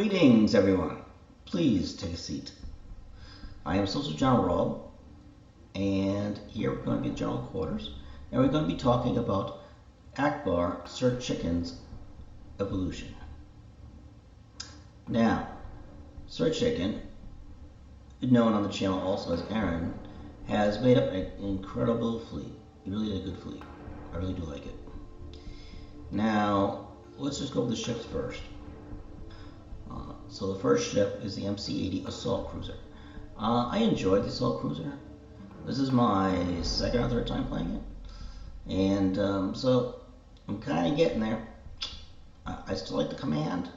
Greetings, everyone. Please take a seat. I am Soldier General, and here we're going to be at General Quarters, and we're going to be talking about Ackbar TheSirChicken's Evolution. Now, TheSirChicken, known on the channel also as Aaron, has made up an incredible fleet. He really did a good fleet. I really do like it. Now, let's just go with the ships first. So the first ship is the MC-80 Assault Cruiser. I enjoyed the Assault Cruiser. This is my second or third time playing it. And so I'm kind of getting there. I still like the Command,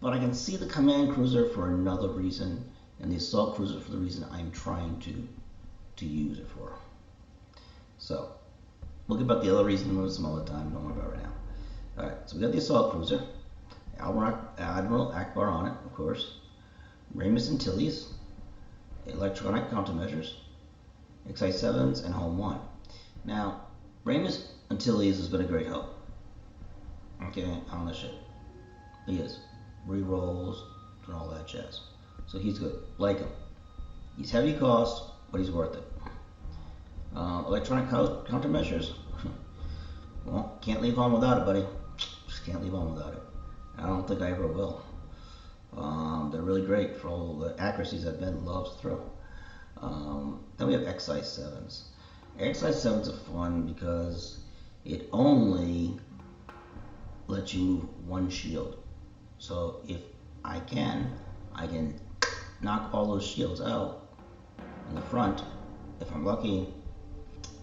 but I can see the Command Cruiser for another reason, and the Assault Cruiser for the reason I'm trying to use it for. So we'll get about the other reason some other time, don't worry about it right now. Alright, so we got the Assault Cruiser. Admiral Ackbar on it, of course. Ramus Antilles, electronic countermeasures, XI7s, and Home 1. Now, Ramus Antilles has been a great help. Okay, on the ship. He is. Rerolls and all that jazz. So he's good. Like him. He's heavy cost, but he's worth it. Electronic countermeasures. Well, can't leave home without it, buddy. Just can't leave home without it. I don't think I ever will. They're really great for all the accuracies that Ben loves to throw. Then we have XI7s. XI7s are fun because it only lets you move one shield. So if I can knock all those shields out in the front, if I'm lucky,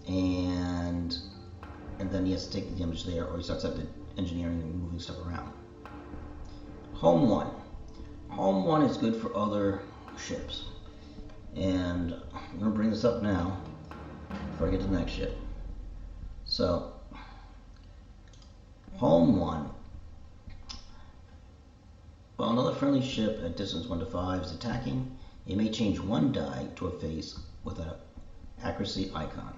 and then he has to take the damage there, or he starts at the engineering and moving stuff around. Home 1. Home 1 is good for other ships. And I'm going to bring this up now before I get to the next ship. So, Home 1. While another friendly ship at distance 1 to 5 is attacking, it may change one die to a face with an accuracy icon.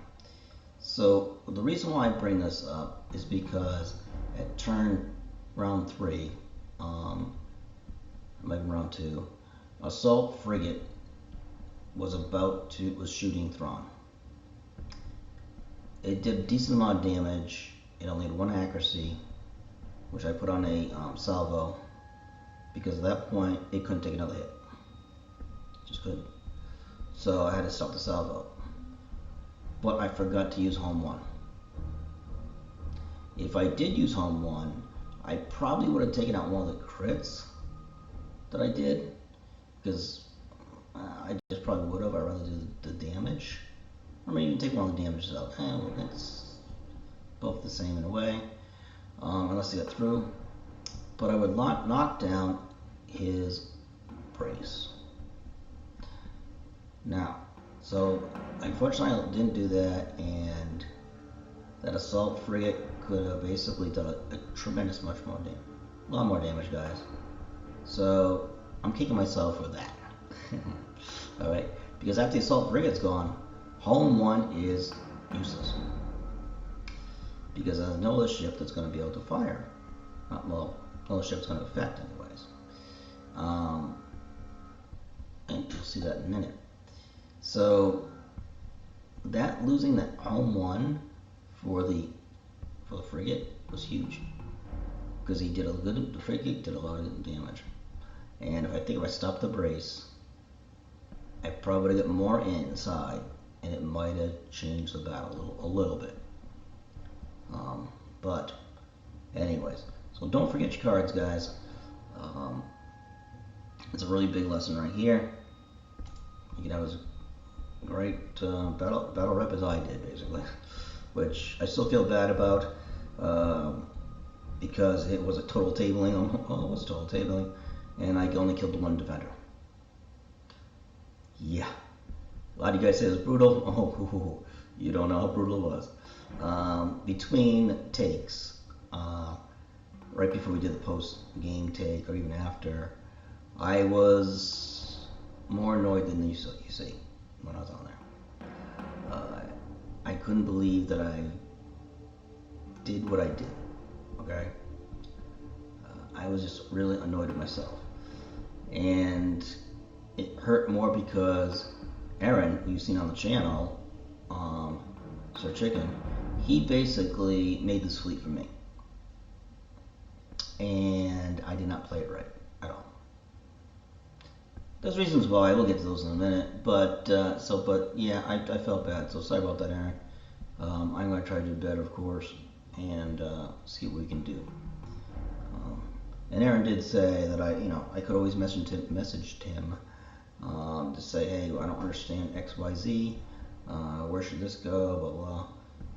So, the reason why I bring this up is because at round 3, maybe round 2, Assault Frigate was shooting Thrawn. It did a decent amount of damage. It only had 1 accuracy, which I put on a salvo, because at that point it couldn't take another hit. Just couldn't. So I had to stop the salvo. But I forgot to use Home 1. If I did use Home 1, I probably would have taken out one of the crits that I did, because I just probably would have. I'd rather do the damage, or maybe even take one of the damages out. Well, it's both the same in a way, unless they got through. But I would knock down his brace. Now, so unfortunately I didn't do that, and that Assault Frigate could have basically done a tremendous much more damage. A lot more damage, guys. So I'm kicking myself for that. Alright, because after the Assault Frigate's gone, Home 1 is useless. Because there's no other ship that's going to be able to fire. Well, no other ship's going to affect anyways. And you'll see that in a minute. So that losing that Home 1 for the frigate was huge, because the frigate did a lot of damage. And if I stopped the brace, I probably would have got more inside, and it might have changed the battle a little bit. But anyways, so don't forget your cards, guys. It's a really big lesson right here. You can have as great battle rep as I did, basically, which I still feel bad about, because it was a total tabling. Oh, it was a total tabling, and I only killed the 1 defender. Yeah, a lot of you guys say it was brutal. Oh, you don't know how brutal it was. Between takes, right before we did the post-game take, or even after, I was more annoyed than you see when I was on there. I couldn't believe that I did what I did. Okay, I was just really annoyed at myself. and it hurt more because Aaron, who you've seen on the channel, TheSirChicken, he basically made this fleet for me, and I did not play it right at all. There's reasons why. We'll get to those in a minute, but yeah, I felt bad. So sorry about that, Aaron. I'm going to try to do better, of course, and see what we can do. And Aaron did say that I could always message him to say, hey, I don't understand X, Y, Z. Where should this go? Blah blah.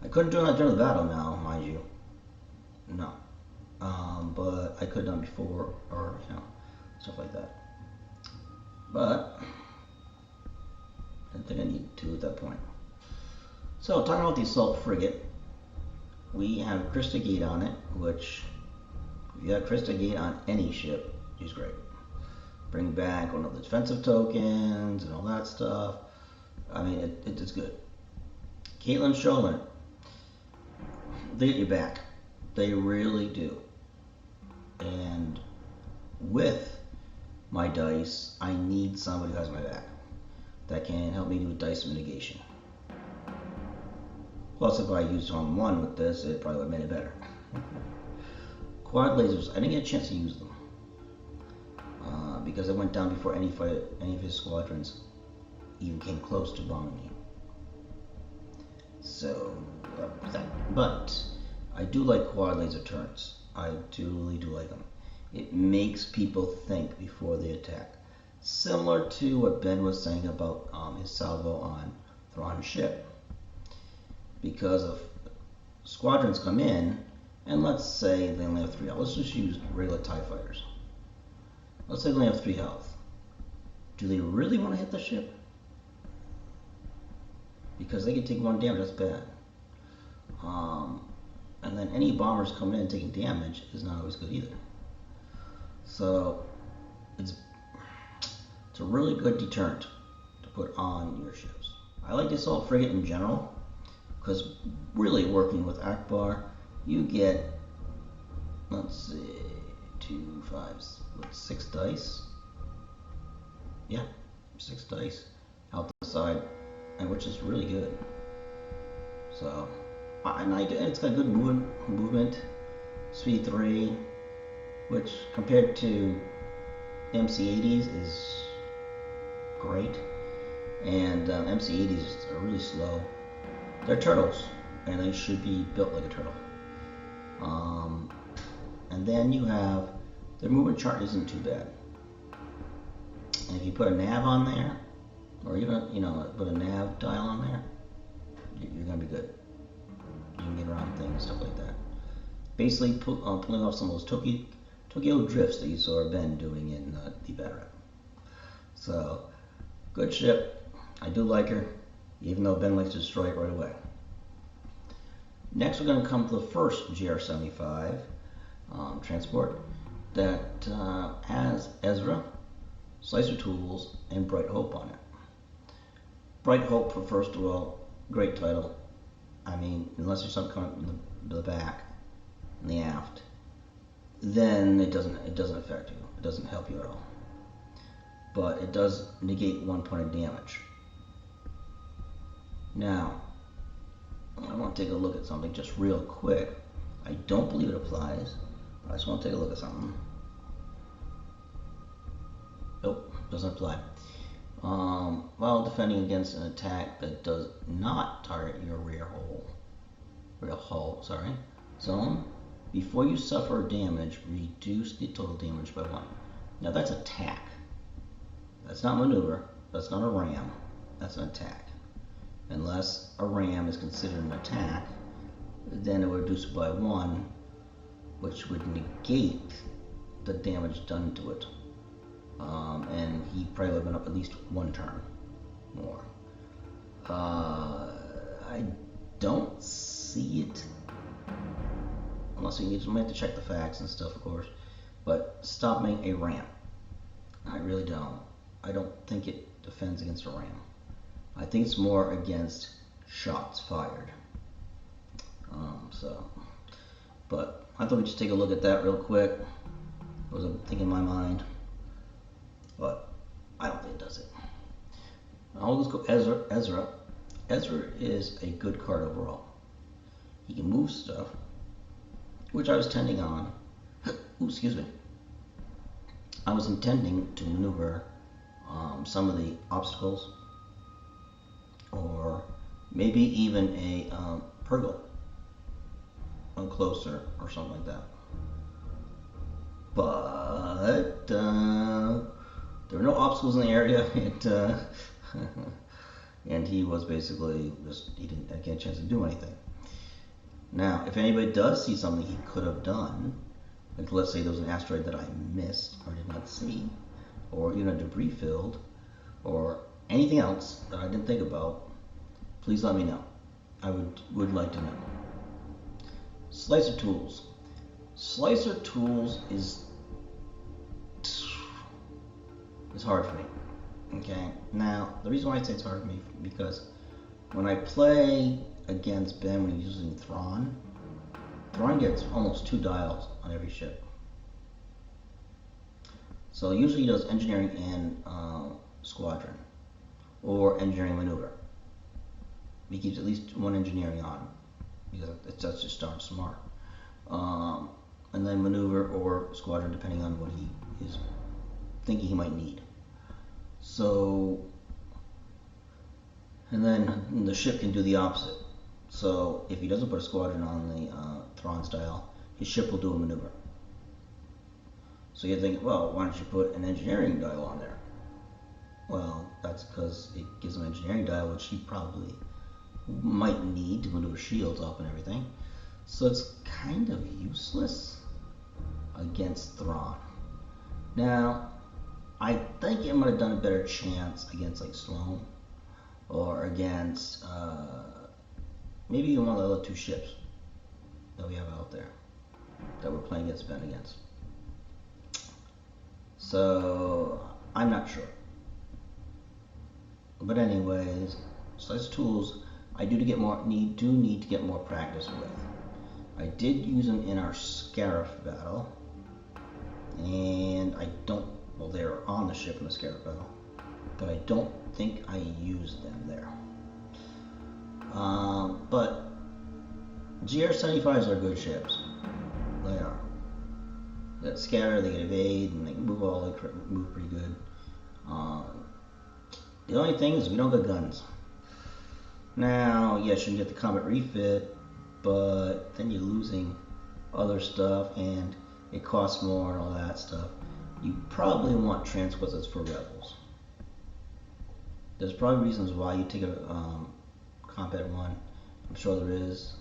I couldn't do that during the battle now, mind you. No. But I could have done before, or stuff like that. But I didn't think I needed to at that point. So talking about the assault frigate, we have Krista Gate on it, which if you have Krista Gate on any ship, she's great. Bring back one of the defensive tokens and all that stuff. I mean, it's good. Caitlin Sholin, they get your back. They really do. And with my dice, I need somebody who has my back that can help me do dice mitigation. Plus, if I used on one with this, it probably would have made it better. Quad lasers, I didn't get a chance to use them because I went down before any of his squadrons even came close to bombing me. So, but I do like quad laser turrets. I really do like them. It makes people think before they attack. Similar to what Ben was saying about his salvo on Thrawn's ship. Because if squadrons come in, and let's say they only have 3 health. Let's just use regular TIE fighters. Let's say they only have 3 health. Do they really want to hit the ship? Because they can take 1 damage, that's bad. And then any bombers coming in taking damage is not always good either. So it's a really good deterrent to put on your ships. I like the assault frigate in general, because really working with Ackbar, you get, let's see, 2, 5, 6 dice. Yeah, 6 dice out the side, and which is really good. So, and it's got good movement, speed 3, which compared to MC80s is great, and MC80s are really slow. They're turtles, and they should be built like a turtle. And then you have, their movement chart isn't too bad. And if you put a nav on there, or even put a nav dial on there, you're gonna be good. You can get around things, stuff like that. Basically, pulling off some of those Tokyo drifts that you saw Ben doing in the Veteran. So, good ship. I do like her, even though Ben likes to destroy it right away. Next, we're going to come to the first GR75 transport that has Ezra, Slicer Tools, and Bright Hope on it. Bright Hope, for first of all, great title. I mean, unless there's something coming from the back and the aft, then it doesn't affect you. It doesn't help you at all. But it does negate 1 point of damage. Now, I want to take a look at something just real quick. I don't believe it applies, but I just want to take a look at something. Nope, doesn't apply. While defending against an attack that does not target your rear hull zone, before you suffer damage, reduce the total damage by 1. Now that's attack. That's not maneuver. That's not a ram. That's an attack. Unless a ram is considered an attack, then it would reduce it by 1, which would negate the damage done to it. And he probably would have been up at least 1 turn more. I don't see it, unless you might have to check the facts and stuff, of course. But stopping a ram, I really don't. I don't think it defends against a ram. I think it's more against shots fired. But I thought we'd just take a look at that real quick. It was a thing in my mind. I don't think it does it. I'll just go Ezra. Ezra is a good card overall. He can move stuff, which I was tending on. Ooh, excuse me. I was intending to maneuver some of the obstacles, or maybe even a Purgle closer or something like that. But there were no obstacles in the area, and he was basically just, he didn't get a chance to do anything. Now, if anybody does see something he could have done, like let's say there was an asteroid that I missed or did not see, or even a debris field, or anything else that I didn't think about, please let me know. I would like to know. Slicer tools. Slicer tools is hard for me. Okay. Now the reason why I say it's hard for me because when I play against Ben when he's using Thrawn gets almost 2 dials on every ship. So usually he does engineering and squadron, or engineering maneuver. He keeps at least 1 engineering on, because that's just darn smart. And then maneuver or squadron, depending on what he is thinking he might need. So, and then the ship can do the opposite. So if he doesn't put a squadron on the Thrawn style, his ship will do a maneuver. So you think, well, why don't you put an engineering dial on there? Well, that's because it gives him an engineering dial, which he probably might need to maneuver shields up and everything. So it's kind of useless against Thrawn. Now, I think it might have done a better chance against like Sloan, or against maybe even one of the other 2 ships that we have out there that we're playing against Ben against. So I'm not sure. But anyways, Slice tools I do need to get more practice with. I did use them in our Scarif battle, and I don't. Well, they were on the ship in the Scarif battle, but I don't think I used them there. But GR-75s are good ships. They are. They got scatter, they can evade, and they can move pretty good. The only thing is we don't got guns. Now, yes, you can get the combat refit, but then you're losing other stuff, and it costs more and all that stuff. You probably want transquisites for rebels. There's probably reasons why you take a combat one. I'm sure there is,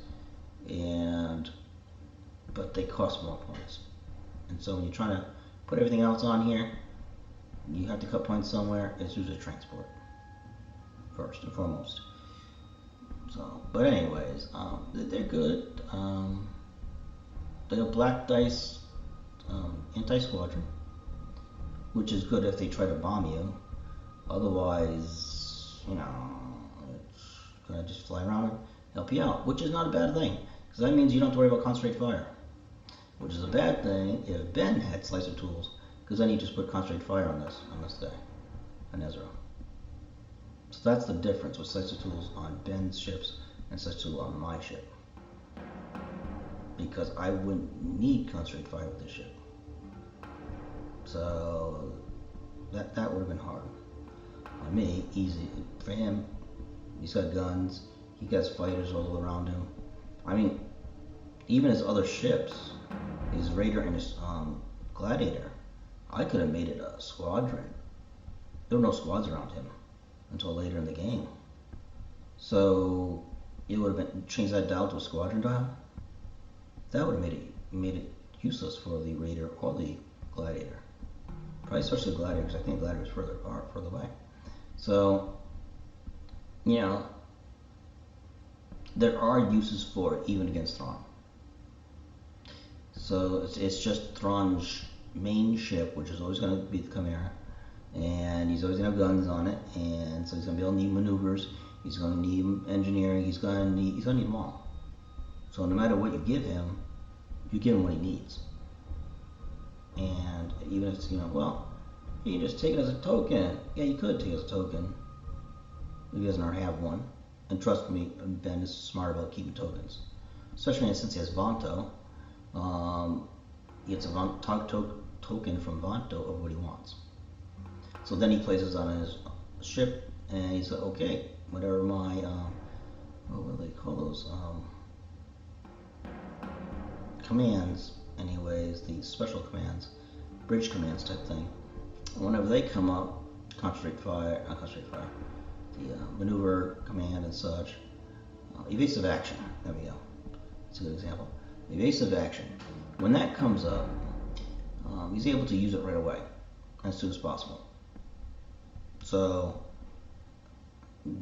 but they cost more points. And so when you're trying to put everything else on here, you have to cut points somewhere. It's usually transport first and foremost. So, but anyways, they're good. They have black dice anti-squadron, which is good if they try to bomb you. Otherwise, it's gonna just fly around and help you out, which is not a bad thing, because that means you don't have to worry about concentrate fire. Which is a bad thing if Ben had slicer tools, because then he just put concentrate fire on this guy, on Ezra. So that's the difference with slicer tools on Ben's ships and slicer tools on my ship. Because I wouldn't need concentrate fire with this ship. So that would have been hard. On me, easy. For him, he's got guns, he got fighters all around him. I mean, even his other ships, his Raider and his Gladiator, I could have made it a squadron. There were no squads around him until later in the game. So it would have been changed that dial to a squadron dial. That would have made it useless for the Raider or the Gladiator. Probably especially the Gladiator, because I think the Gladiator is further away. So, there are uses for it even against Thrawn. So it's just Thrawn's main ship, which is always going to be the Chimera, and he's always going to have guns on it, and so he's going to be able to need maneuvers. He's going to need engineering. He's going to need them all. So no matter what you give him what he needs. And even if it's You just take it as a token. Yeah, you could take it as a token. If he doesn't already have one. And trust me, Ben is smart about keeping tokens. Especially since he has Vanto. He gets a token from Vanto of what he wants. So then he places on his ship, and he's like, okay, whatever my, what do they call those? Commands, anyways, the special commands, bridge commands type thing. Whenever they come up, concentrate fire, the maneuver command and such, evasive action, there we go, that's a good example. Evasive action, when that comes up, he's able to use it right away, as soon as possible. So,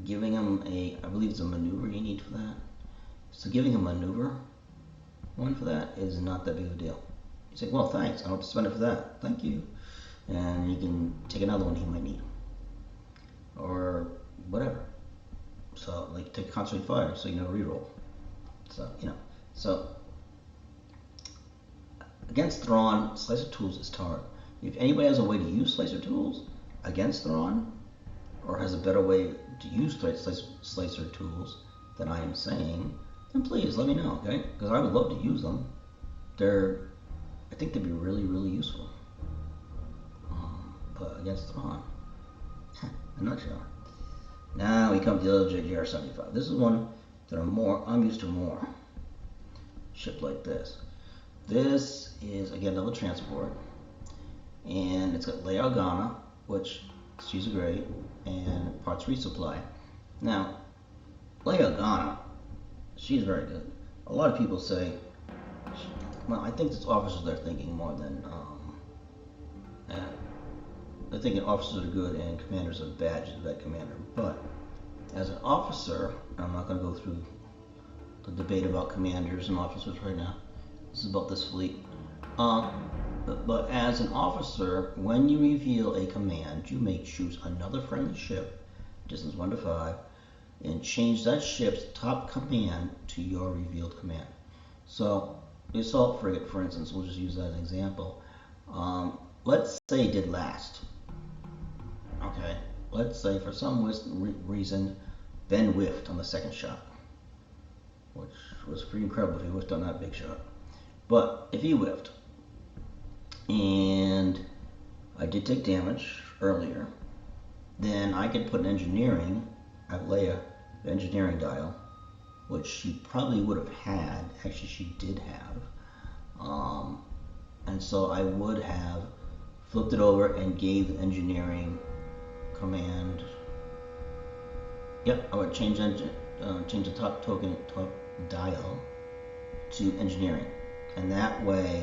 giving him I believe it's a maneuver you need for that. So giving him a maneuver one for that is not that big of a deal. You say, well, thanks, I don't have to spend it for that. Thank you. And you can take another one he might need. Or whatever. So, like, take concentrate fire so you know reroll. So, So, against Thrawn, Slicer Tools is hard. If anybody has a way to use Slicer Tools against Thrawn, or has a better way to use Slicer Tools than I am saying, then please let me know, okay? Because I would love to use them. I think they'd be really, really useful. But against Thrawn, I'm not sure. Now we come to the other JGR-75. This is one that I'm used to more. Ship like this. This is, again, double transport. And it's got Leia Organa, which she's great, and parts resupply. Now, Leia Organa, she's very good. A lot of people say, well, I think it's officers they're thinking more than, they're thinking officers are good and commanders are bad, just a bad commander. But as an officer, I'm not going to go through the debate about commanders and officers right now. This is about this fleet. But as an officer, when you reveal a command, you may choose another friendly ship, distance 1 to 5, and change that ship's top command to your revealed command. So, the assault frigate, for instance, we'll just use that as an example. Let's say it did last. Okay, let's say for some reason Ben whiffed on the second shot, which was pretty incredible if he whiffed on that big shot. But if he whiffed, and I did take damage earlier, then I could put an engineering at Leia, the engineering dial, which she probably would have had. Actually, she did have. And so I would have flipped it over and gave the engineering command. Yep, I would change the top token, top dial to engineering, and that way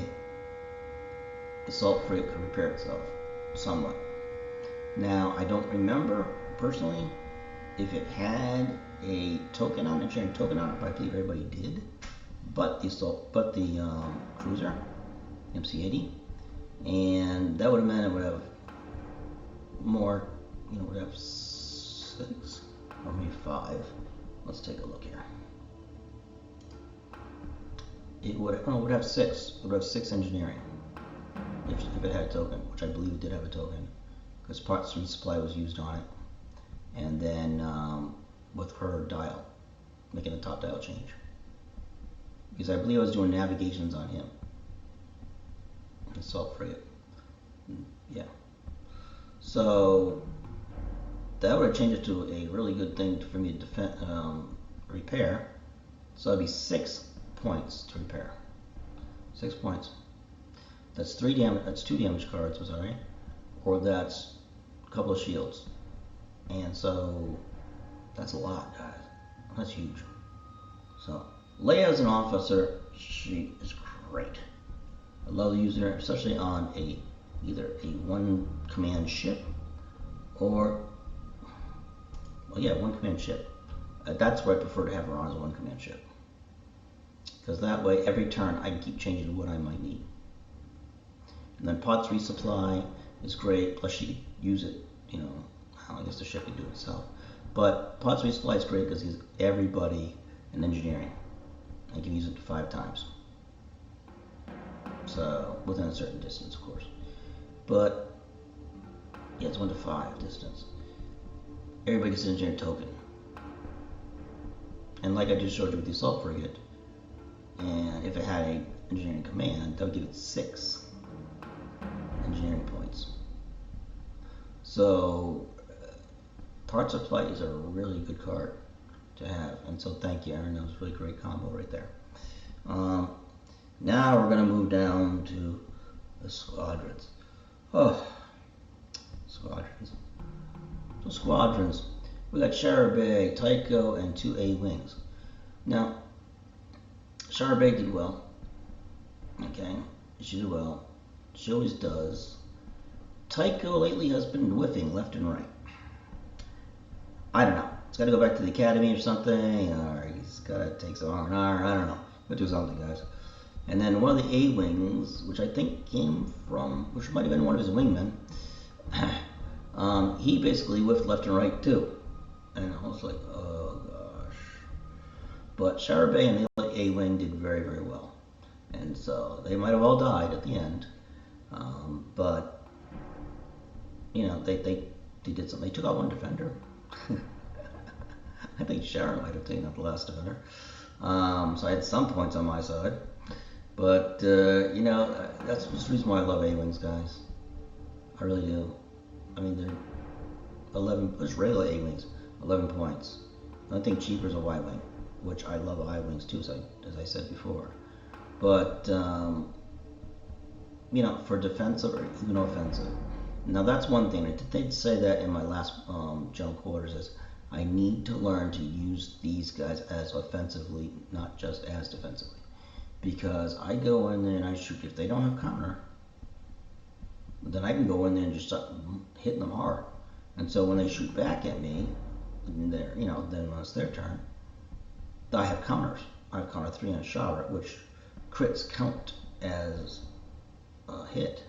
the assault frigate could repair itself somewhat. Now, I don't remember personally if it had a token on it, engineering token on it, but I believe everybody did. But the cruiser, MC-80, and that would have meant it would have more, would have 6 or maybe 5. Let's take a look here. It would have 6. It would have 6 engineering if it had a token, which I believe it did have a token, because parts resupply was used on it. And then with her dial, making a top dial change, because I believe I was doing navigations on him. Assault frigate. Yeah. So that would have changed it to a really good thing for me to repair. So that'd be 6 points to repair. 6 points. That's 3 damage. That's 2 damage cards. Was that right? Or that's a couple of shields. And so that's a lot, guys. That's huge. So Leia as an officer, she is great. I love using her, especially on either a 1 command ship or, well, yeah, 1 command ship. That's what I prefer to have her on, as a 1 command ship, because that way every turn I can keep changing what I might need. And then pots resupply is great. Plus she could use it. I guess the ship can do it itself. But pots resupply is great because it gives everybody an engineering. I can use it 5 times. So within a certain distance, of course. But Yeah, it's 1 to 5 distance. Everybody gets an engineering token. And like I just showed you with the assault frigate, and if it had a engineering command, that would give it 6 engineering points. So Parts of Flight is a really good card to have, and so thank you, Aaron. That was a really great combo right there. Now we're going to move down to the squadrons. Oh, squadrons. So squadrons. We got Sharabay, Tycho, and 2 A-Wings. Now, Sharabay did well. Okay, she did well. She always does. Tycho lately has been whiffing left and right. I don't know. He's got to go back to the academy or something, or he's got to take some R&R. I don't know. But do something, guys. And then one of the A-Wings, which I think came from, which might have been one of his wingmen, he basically whiffed left and right too. And I was like, oh gosh. But Sharabay and the other A-Wing did very, very well. And so they might have all died at the end. But, you know, they did something. They took out one defender. I think Sharon might have taken out the last defender. So I had some points on my side. But, you know, that's the reason why I love A-Wings, guys. I really do. I mean, they're 11, just regular A-Wings, 11 points. I think cheaper is a Y-Wing, which I love I-Wings too, as I said before. But, you know, for defensive or even offensive. Now, that's one thing. I did say that in my last jump quarters is I need to learn to use these guys as offensively, not just as defensively. Because I go in there and I shoot. If they don't have counter, then I can go in there and just start hitting them hard. And so when they shoot back at me, then when it's their turn, I have counters. I have counter 3 on a shot, which crits count as a hit.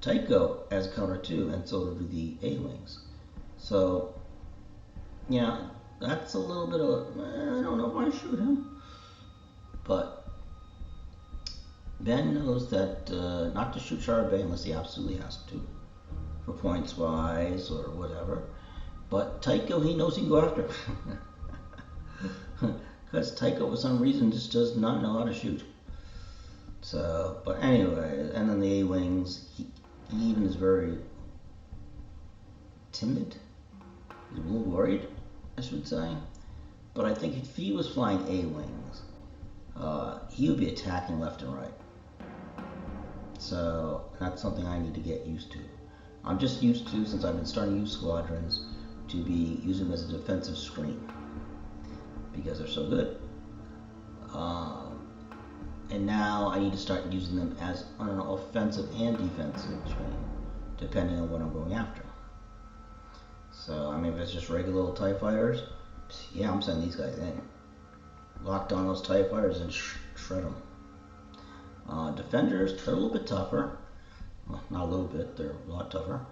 Tycho has counter 2, and so do the A-Wings. So, yeah, that's a little bit of, I don't know if I shoot him. But Ben knows that not to shoot Sharabay unless he absolutely has to, for points wise or whatever. But Tycho, he knows he can go after. Because Tycho, for some reason, just does not know how to shoot. So, but anyway, and then the A-Wings, he even is very timid. He's a little worried, I should say. But I think if he was flying A-Wings, he would be attacking left and right. So that's something I need to get used to. I'm just used to, since I've been starting to use squadrons, to be using them as a defensive screen because they're so good. And now I need to start using them as an offensive and defensive screen, depending on what I'm going after. So, I mean, if it's just regular little TIE fighters, yeah, I'm sending these guys in. Lock on those TIE fighters and shred them. Defenders, they're a little bit tougher. Well, not a little bit, they're a lot tougher.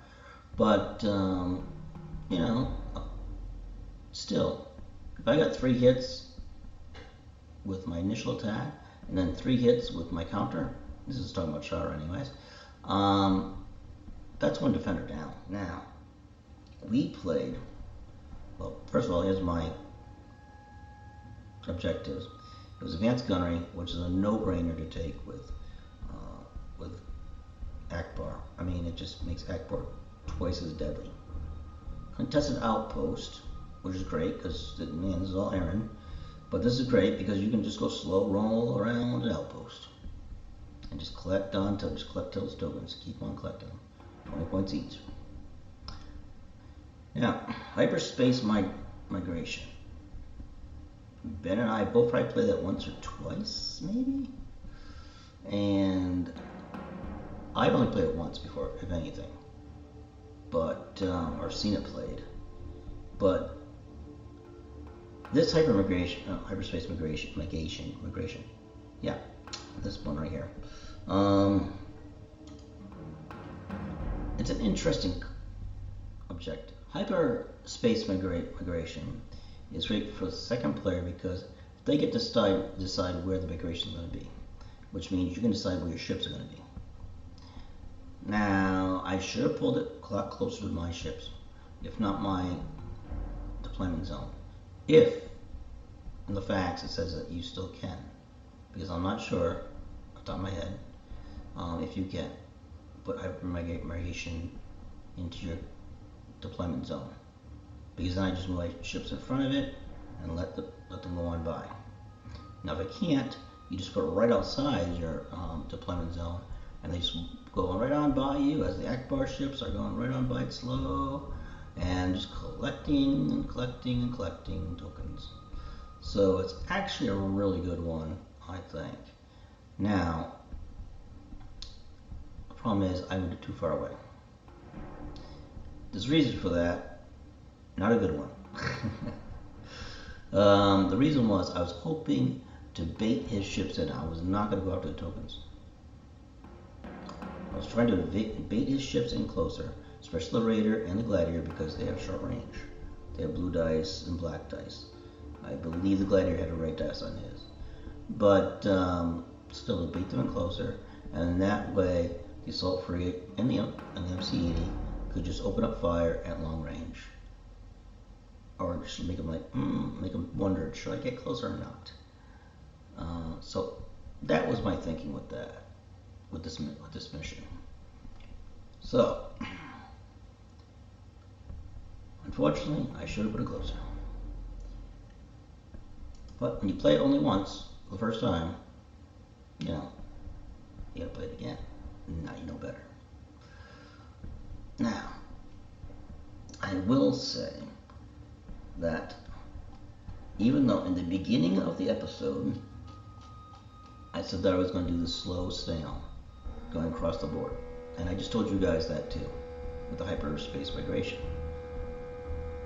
But, you know, still, if I got 3 hits with my initial attack, and then 3 hits with my counter, this is talking about Char anyways, that's 1 defender down. Now, we played, well, first of all, here's my objectives. It was advanced gunnery, which is a no-brainer to take with Ackbar. I mean, it just makes Ackbar twice as deadly. Contested outpost, which is great because man, this is all Aaron. But this is great because you can just go slow roll around an outpost and just collect those tokens. Keep on collecting them. 20 points each. Now, hyperspace migration. Ben and I both probably played that once or twice, maybe. And I've only played it once before, if anything. But or seen it played. But this hyperspace migration. Yeah, this one right here. It's an interesting objective. Hyperspace migration is great for the second player because they get to decide where the migration is going to be, which means you can decide where your ships are going to be. Now, I should have pulled it a lot closer to my ships, if not my deployment zone. If, in the facts, it says that you still can. Because I'm not sure, off the top of my head, if you can put hypermigration into your deployment zone. Because then I just move my ships in front of it and let them go on by. Now, if I can't, you just put it right outside your deployment zone, and they just go right on by you as the Ackbar ships are going right on by it slow, and just collecting and collecting and collecting tokens. So it's actually a really good one, I think. Now, the problem is I moved it too far away. There's a reason for that, not a good one. The reason was I was hoping to bait his ships in. I was not going to go after the tokens. I was trying to bait his ships in closer, especially the Raider and the Gladiator, because they have short range. They have blue dice and black dice. I believe the Gladiator had a red dice on his. But still, to bait them in closer, and that way the assault frigate and the MC-80 could just open up fire at long range. Or just make them make them wonder, should I get closer or not? So that was my thinking with that, with this mission. So unfortunately, I should have put it closer. But when you play it only once, the first time, you gotta play it again. Now you know better. Now, I will say that even though in the beginning of the episode I said that I was going to do the slow snail going across the board, and I just told you guys that too with the hyperspace migration,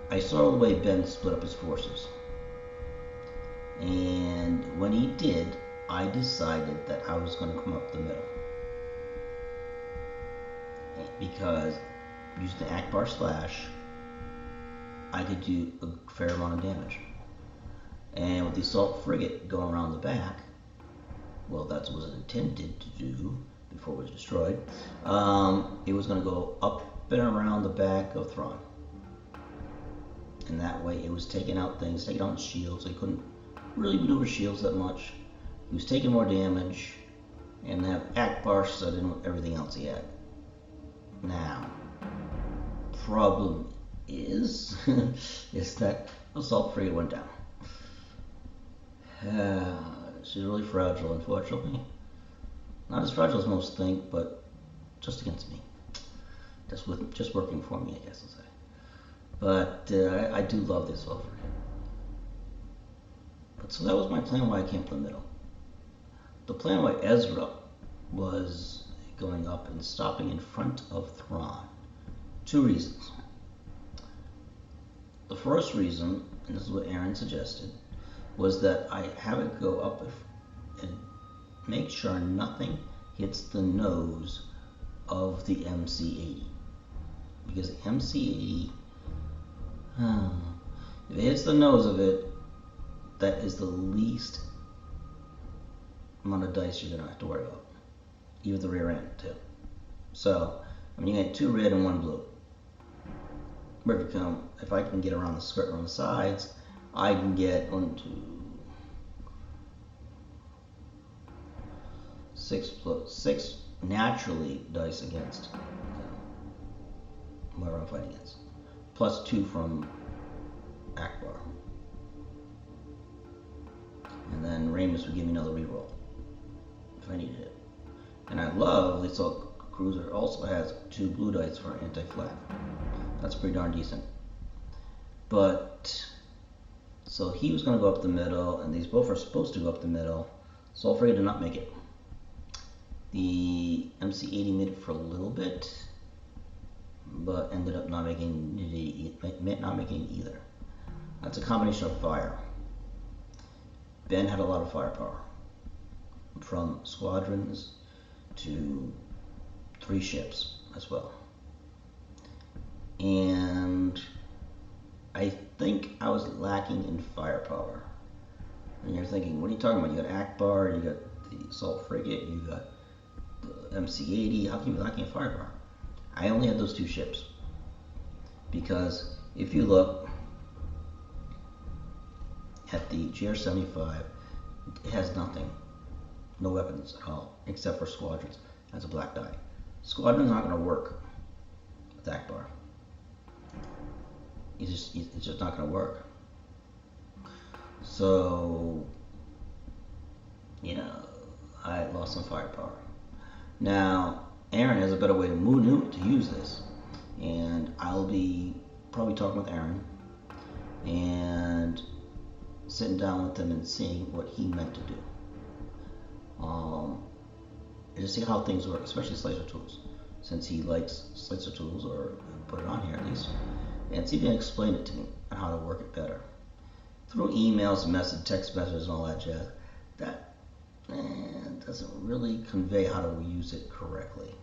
I saw the way Ben split up his forces, and when he did, I decided that I was going to come up the middle, because using the Ackbar slash I could do a fair amount of damage. And with the assault frigate going around the back, well, that's what it was intended to do before it was destroyed. It was going to go up and around the back of Thrawn. And that way it was taking out things, taking out shields. They couldn't really maneuver shields that much. He was taking more damage, and have Ackbar set in with everything else he had. Now, problem is that assault frigate went down. She's really fragile, unfortunately. Not as fragile as most think, but just against me. Just working for me, I guess I'll say. But I do love this assault frigate. But so that was my plan why I came to the middle. The plan why Ezra was going up and stopping in front of Thrawn. Two reasons. The first reason, and this is what Aaron suggested, was that I have it go up and make sure nothing hits the nose of the MC-80. Because the MC-80, if it hits the nose of it, that is the least amount of dice you're going to have to worry about. Even the rear end, too. So, I mean, you get 2 red and 1 blue. But if I can get around the skirt around the sides, I can get 1, 2, 6 naturally dice against whoever I'm fighting against, plus 2 from Ackbar, and then Ramus would give me another reroll if I needed it. And I love the assault cruiser also has 2 blue dice for anti-flak. That's pretty darn decent. But so he was going to go up the middle, and these both are supposed to go up the middle. Assault frigate did not make it. The MC-80 made it for a little bit, but ended up not making it either. That's a combination of fire. Ben had a lot of firepower, from squadrons to 3 ships as well. And I think I was lacking in firepower. And you're thinking, what are you talking about? You got Ackbar, you got the assault frigate, you got the MC-80. How can you be lacking firepower? I only had those two ships because if you look at the GR-75, it has nothing, no weapons at all, except for squadrons. That's a black die. Squadrons aren't going to work with Ackbar. It's just not going to work. So, you know, I lost some firepower. Now, Aaron has a better way to use this, and I'll be probably talking with Aaron and sitting down with him and seeing what he meant to do. And to see how things work, especially slicer tools, since he likes slicer tools, or put it on here at least, and see if he can explain it to me and how to work it better. Through emails, text messages, and all that jazz, that doesn't really convey how to use it correctly,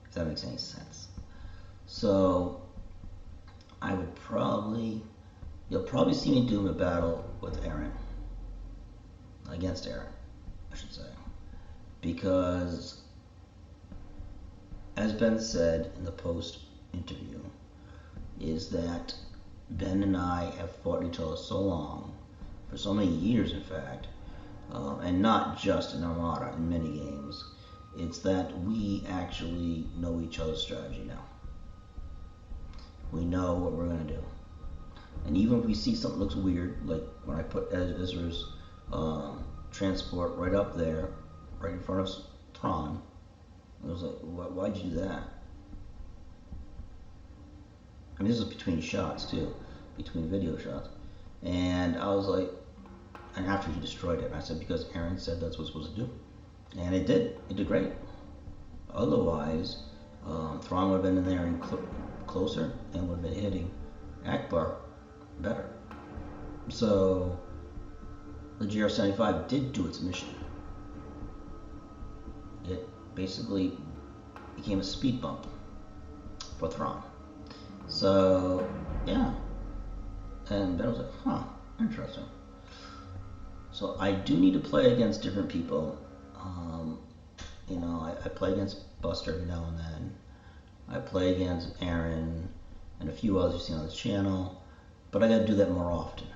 if that makes any sense. So I would you'll probably see me do a battle with Aaron, against Aaron, I should say, because as Ben said in the post interview, is that Ben and I have fought each other so long, for so many years in fact, and not just in Armada, in many games, it's that we actually know each other's strategy now. We know what we're going to do. And even if we see something that looks weird, like when I put Ezra's transport right up there, right in front of Thrawn, I was like, why'd you do that? I mean, this is between shots too, between video shots. And I was like, and after he destroyed it, I said, because Aaron said that's what it's supposed to do. And it did. It did great. Otherwise, Thrawn would have been in there and closer and would have been hitting Ackbar better. So the GR-75 did do its mission. It basically became a speed bump for Thrawn. So yeah, and Ben was like, huh, interesting. So I do need to play against different people. You know, I play against Buster every now and then. I play against Aaron and a few others you've seen on this channel, but I got to do that more often.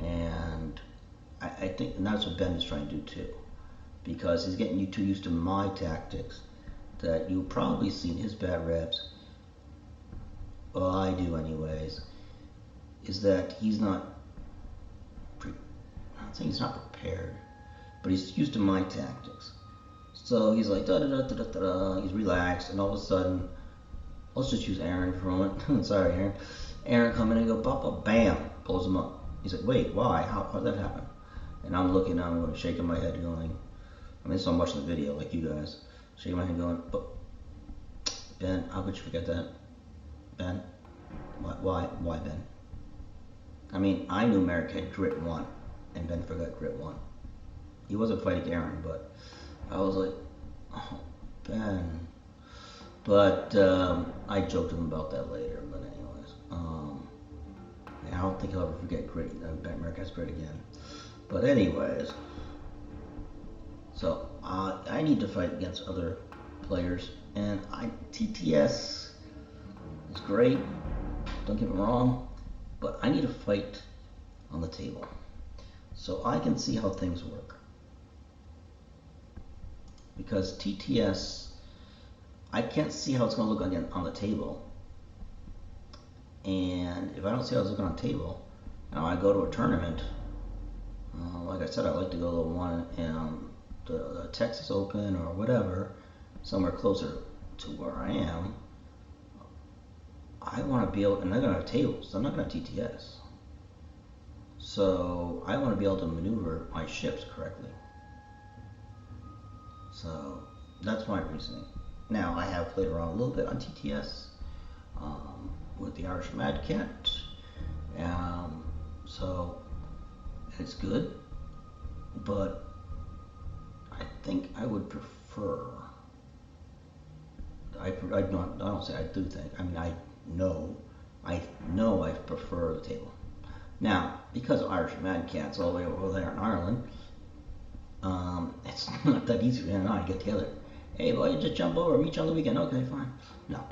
And I think, and that's what Ben is trying to do too, because he's getting you too used to my tactics that you'll probably see in his bad reps. Well, I do anyways. Is that he's not, I'm not saying he's not prepared, but he's used to my tactics. So he's like, da da da da da da, he's relaxed, and all of a sudden, let's just use Aaron for a moment. Sorry, Aaron. Aaron come in and go, bop, bam, blows him up. He's like, wait, why? How did that happen? And I'm looking, I'm going, shaking my head, going, I mean, so I'm watching the video like you guys, shaking my head, going, but Ben, how could you forget that? Ben, why, Ben? I mean, I knew Merrick had grit 1, and Ben forgot grit 1. He wasn't fighting Aaron, but I was like, oh, Ben. But I joked with him about that later. But anyways, I don't think he'll ever forget grit. Merrick has grit again. But anyways, so I need to fight against other players, and TTS is great. Don't get me wrong, but I need to fight on the table so I can see how things work. Because TTS, I can't see how it's going to look on the table. And if I don't see how it's looking on the table, now I go to a tournament. Like I said, I like to go to one in the Texas Open or whatever, somewhere closer to where I am. I want to be able, and they're going to have tables, so I'm not going to have TTS. So I want to be able to maneuver my ships correctly. So that's my reasoning. Now I have played around a little bit on TTS with the Irish Mad Cat. So it's good, but I think I would prefer. I don't say I do think. I mean, I know I prefer the table. Now, because Irish Mad Cat's all the way over there in Ireland, It's not that easy for him and I to get together. Hey, boy, you just jump over, meet you on the weekend. Okay, fine. No,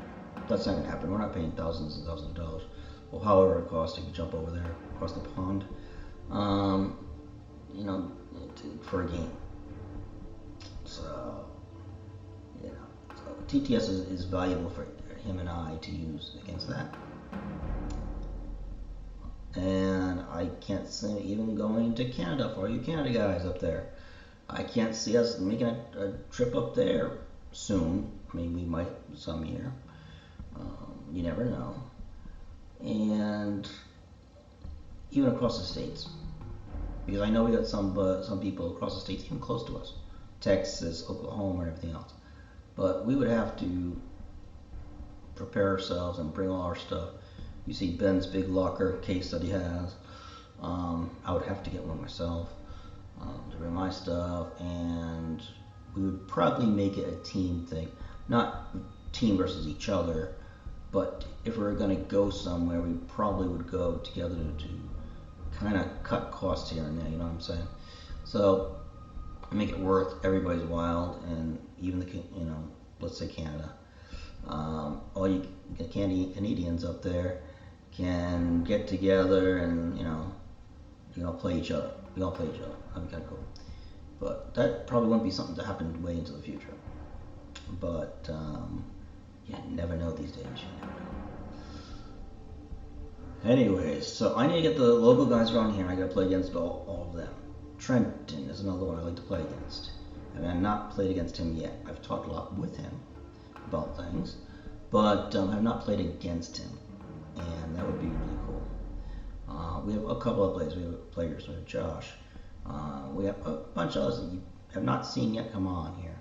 that's not gonna happen. We're not paying thousands and thousands of dollars, or however it costs to jump over there across the pond. Um, you know, for a game. So, you know, so TTS is valuable for him and I to use against that. And I can't see even going to Canada for you Canada guys up there. I can't see us making a trip up there soon. I mean, we might some year. You never know. And even across the states, because I know we got some people across the states, even close to us, Texas, Oklahoma, and everything else. But we would have to prepare ourselves and bring all our stuff. You see Ben's big locker case that he has. I would have to get one myself to bring my stuff, and we would probably make it a team thing, not team versus each other, but if we were going to go somewhere, we probably would go together to kind of cut costs here and there. You know what I'm saying? So make it worth everybody's while, and even the let's say Canada. All you Canadians up there can get together and play each other. We all play each other. That'd be kind of cool. But that probably wouldn't be something to happen way into the future. But you never know these days. You never know. Anyways, so I need to get the local guys around here. I got to play against all of them. Trenton is another one I like to play against. I mean, I've not played against him yet. I've talked a lot with him about things, but I've not played against him, and that would be really cool. We have a couple of players. We have Josh. We have a bunch of others that you have not seen yet come on here.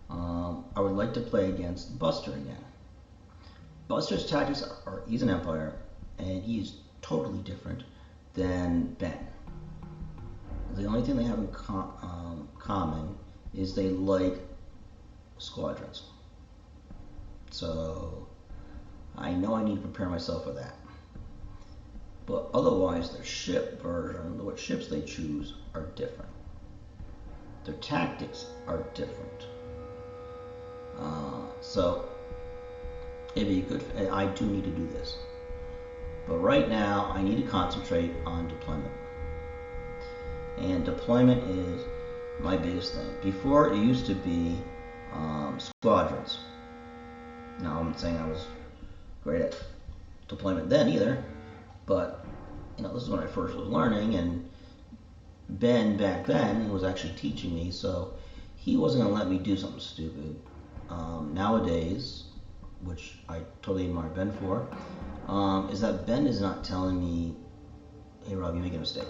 I would like to play against Buster again. Buster's tactics are he's an Empire, and he's totally different than Ben. The only thing they have in common is they like squadrons. So I know I need to prepare myself for that. But otherwise, their ship version, what ships they choose, are different. Their tactics are different. So it'd be good. I do need to do this. But right now, I need to concentrate on deployment. And deployment is my biggest thing. Before, it used to be squadrons. Now, I'm not saying I was great at deployment then either, but this is when I first was learning, and Ben back then was actually teaching me, so he wasn't going to let me do something stupid. Nowadays, which I totally admire Ben for, is that Ben is not telling me, hey Rob, you make a mistake.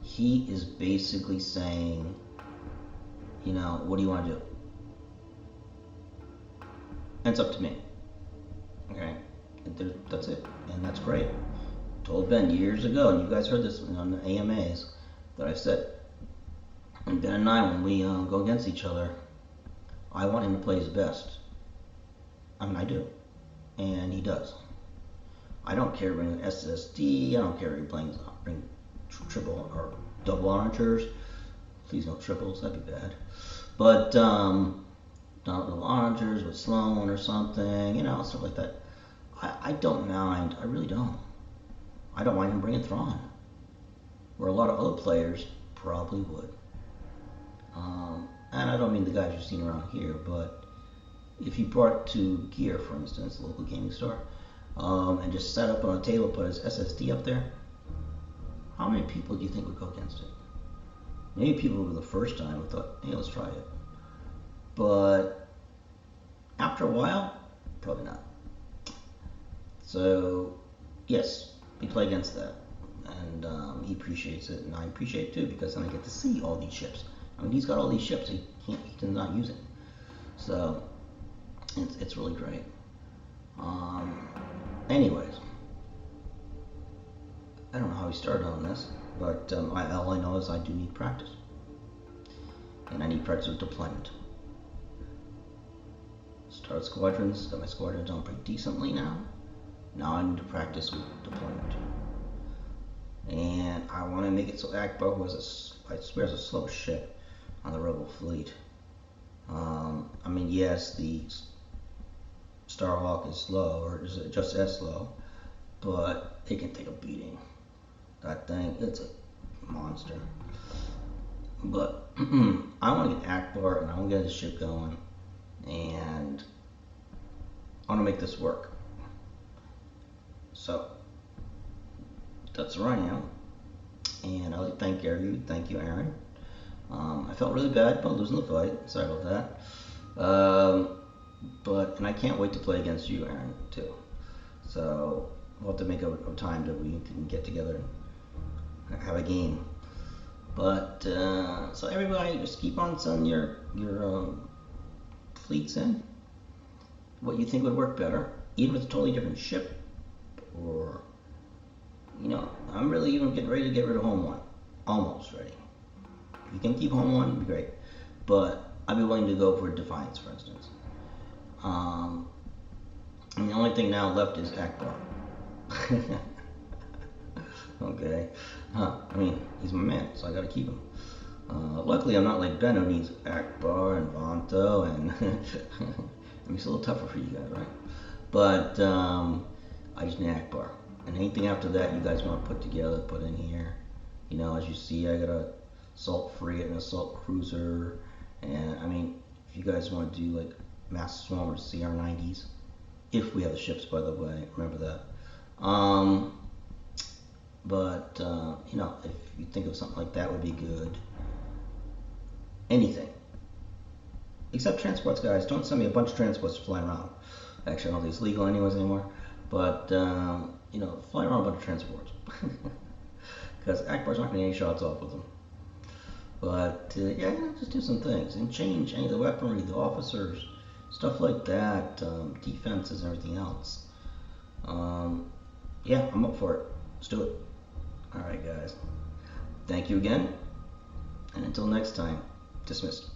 He is basically saying, what do you want to do? And it's up to me. Okay? That's it. And that's great. I told Ben years ago, and you guys heard this on the AMAs, that I said, and Ben and I, when we go against each other, I want him to play his best. I mean, I do. And he does. I don't care bringing SSD, I don't care if he bring triple or double armatures. Please no triples, that'd be bad. But double armatures with Sloan or something, stuff like that. I don't mind. I really don't. I don't mind him bringing Thrawn, where a lot of other players probably would. And I don't mean the guys you've seen around here, but if you brought to Gear, for instance, a local gaming store, and just set up on a table, put his SSD up there, how many people do you think would go against it? Maybe people who the first time would thought, hey, let's try it. But after a while, probably not. So, yes, we play against that. And he appreciates it, and I appreciate it too, because then I get to see all these ships. I mean, he's got all these ships, he does not use it. So, it's really great. Anyways, I don't know how we started on this, but all I know is I do need practice. And I need practice with deployment. Started squadrons, got my squadrons done pretty decently now. Now I need to practice with deployment. And I want to make it so Ackbar was I swear, it's a slow ship. on the rebel fleet. I mean, yes, the Starhawk is slow, or is it just as slow, but it can take a beating. That thing, it's a monster. But I want to get Ackbar, and I want to get this ship going, and I want to make this work. So that's where I am, and I'd like to thank Garrett, thank you, Aaron. I felt really bad about losing the fight. Sorry about that. And I can't wait to play against you, Aaron, too. So we'll have to make a time that we can get together and have a game. But so everybody, just keep on sending your fleets in. What you think would work better, even if it's a totally different ship, or I'm really even getting ready to get rid of Home One, almost ready. If you can keep Home One, it'd be great. But I'd be willing to go for Defiance, for instance. And the only thing now left is Ackbar. Okay. I mean, he's my man, so I gotta keep him. Luckily, I'm not like Ben, who needs Ackbar and Vanto, and I mean, it's a little tougher for you guys, right? But I just need Ackbar. And anything after that you guys want to put together, put in here. As you see, I got a assault frigate and assault cruiser, and I mean, if you guys want to do like mass swarm or CR90s, if we have the ships, by the way, remember that. But if you think of something like that would be good. Anything. Except transports, guys. Don't send me a bunch of transports flying around. Actually, I don't think it's legal anyways anymore. But, fly around a bunch of transports. Because Ackbar's not going to get any shots off with them. But, just do some things. And change any of the weaponry, the officers, stuff like that, defenses and everything else. I'm up for it. Let's do it. Alright, guys. Thank you again. And until next time, dismissed.